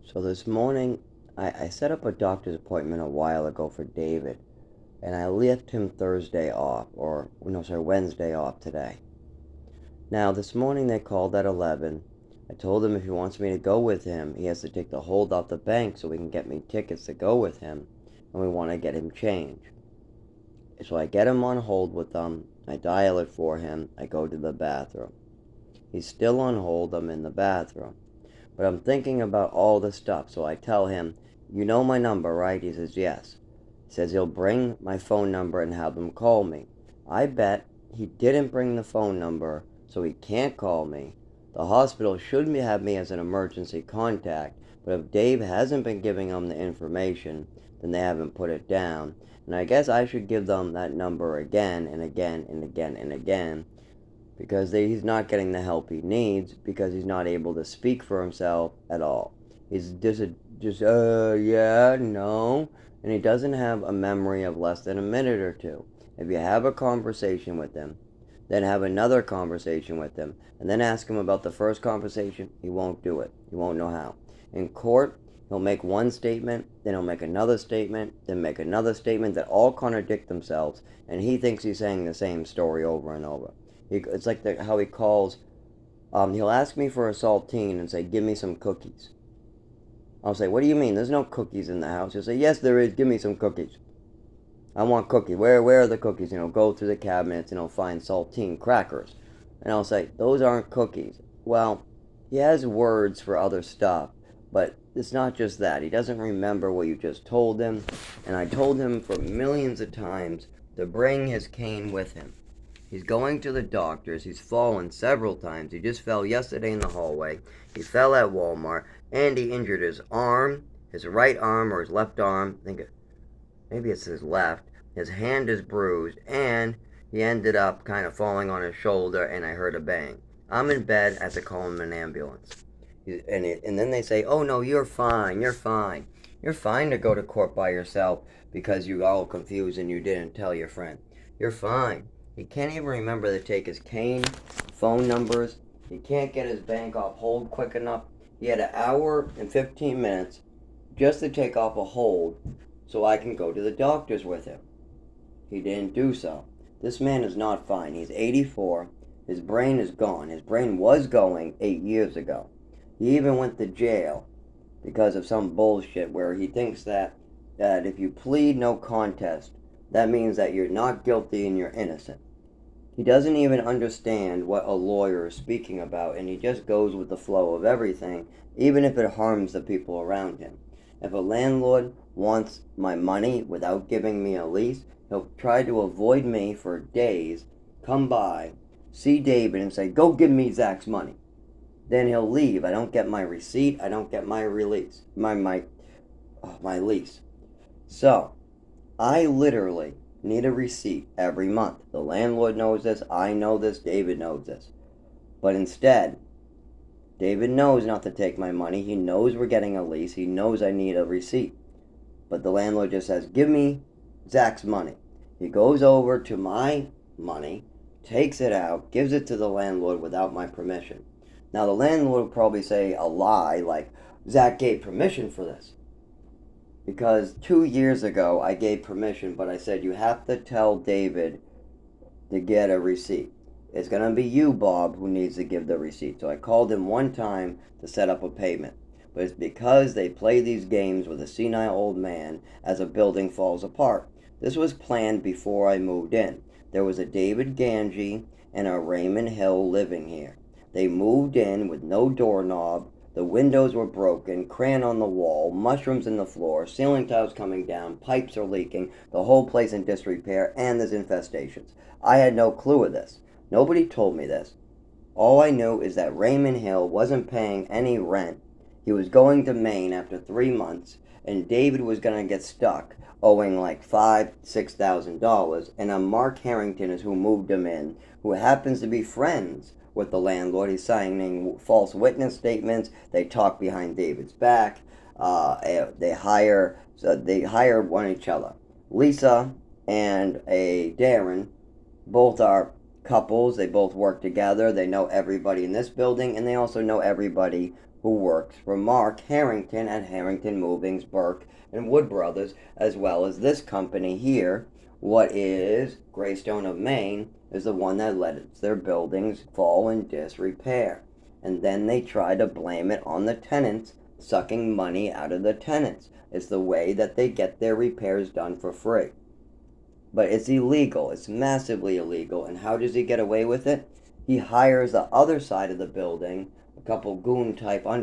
So this morning, I set up a doctor's appointment a while ago for David, and I left him Thursday off, or no, sorry, Wednesday off today. Now, this morning they called at 11. I told him if he wants me to go with him, he has to take the hold off the bank so we can get me tickets to go with him, and we want to get him change. So I get him on hold with them, I dial it for him, I go to the bathroom. He's still on hold, I'm in the bathroom. But I'm thinking about all the stuff, so I tell him, "You know my number, right?" He says, "Yes." He says he'll bring my phone number and have them call me. I bet he didn't bring the phone number, so he can't call me. The hospital should have me as an emergency contact, but if Dave hasn't been giving them the information, then they haven't put it down. And I guess I should give them that number again and again and again and again because he's not getting the help he needs because he's not able to speak for himself at all. He's yeah, no, and he doesn't have a memory of less than a minute or two. If you have a conversation with him, then have another conversation with him, and then ask him about the first conversation, he won't do it. He won't know how. In court, he'll make one statement, then he'll make another statement, then make another statement that all contradict themselves, and he thinks he's saying the same story over and over. It's like how he calls. He'll ask me for a saltine and say, "Give me some cookies." I'll say, "What do you mean? There's no cookies in the house." He'll say, "Yes, there is. Give me some cookies. I want cookies. Where are the cookies?" Go through the cabinets and he'll find saltine crackers, and I'll say, "Those aren't cookies." Well, he has words for other stuff, but it's not just that. He doesn't remember what you just told him, and I told him for millions of times to bring his cane with him. He's going to the doctor's. He's fallen several times. He just fell yesterday in the hallway. He fell at Walmart, and he injured his arm, his right arm or his left arm. I think maybe it's his left. His hand is bruised, and he ended up kind of falling on his shoulder, and I heard a bang. I'm in bed. I have to call him an ambulance. And then they say, "Oh no, you're fine. You're fine. You're fine to go to court by yourself because you got all confused and you didn't tell your friend. You're fine." He can't even remember to take his cane, phone numbers. He can't get his bank off hold quick enough. He had an hour and 15 minutes just to take off a hold so I can go to the doctor's with him. He didn't do so. This man is not fine. He's 84. His brain is gone. His brain was going 8 years ago. He even went to jail because of some bullshit where he thinks that if you plead no contest, that means that you're not guilty and you're innocent. He doesn't even understand what a lawyer is speaking about, and he just goes with the flow of everything, even if it harms the people around him. If a landlord wants my money without giving me a lease, he'll try to avoid me for days, come by, see David, and say, "Go give me Zach's money." Then he'll leave. I don't get my receipt. I don't get my release, my lease. So I literally need a receipt every month. The landlord knows this. I know this. David knows this. But instead, David knows not to take my money. He knows we're getting a lease. He knows I need a receipt. But the landlord just says, "Give me Zach's money." He goes over to my money, takes it out, gives it to the landlord without my permission. Now, the landlord will probably say a lie like, "Zach gave permission for this." Because 2 years ago I gave permission, but I said you have to tell David to get a receipt. It's going to be you, Bob, who needs to give the receipt. So I called him one time to set up a payment. But it's because they play these games with a senile old man as a building falls apart. This was planned before I moved in. There was a David Ganji and a Raymond Hill living here. They moved in with no doorknob. The windows were broken, crayon on the wall, mushrooms in the floor, ceiling tiles coming down, pipes are leaking, the whole place in disrepair, and there's infestations. I had no clue of this. Nobody told me this. All I knew is that Raymond Hill wasn't paying any rent. He was going to Maine after 3 months, and David was going to get stuck, owing like $6,000, and Mark Harrington is who moved him in, who happens to be friends with the landlord. He's signing false witness statements. They talk behind David's back. They hire one each other. Lisa and a Darren both are couples. They both work together. They know everybody in this building, and they also know everybody who works for Mark Harrington at Harrington Movings, Burke, and Wood Brothers, as well as this company here. What is Greystone of Maine is the one that lets their buildings fall in disrepair. And then they try to blame it on the tenants, sucking money out of the tenants. It's the way that they get their repairs done for free. But it's illegal. It's massively illegal. And how does he get away with it? He hires the other side of the building, a couple goon type under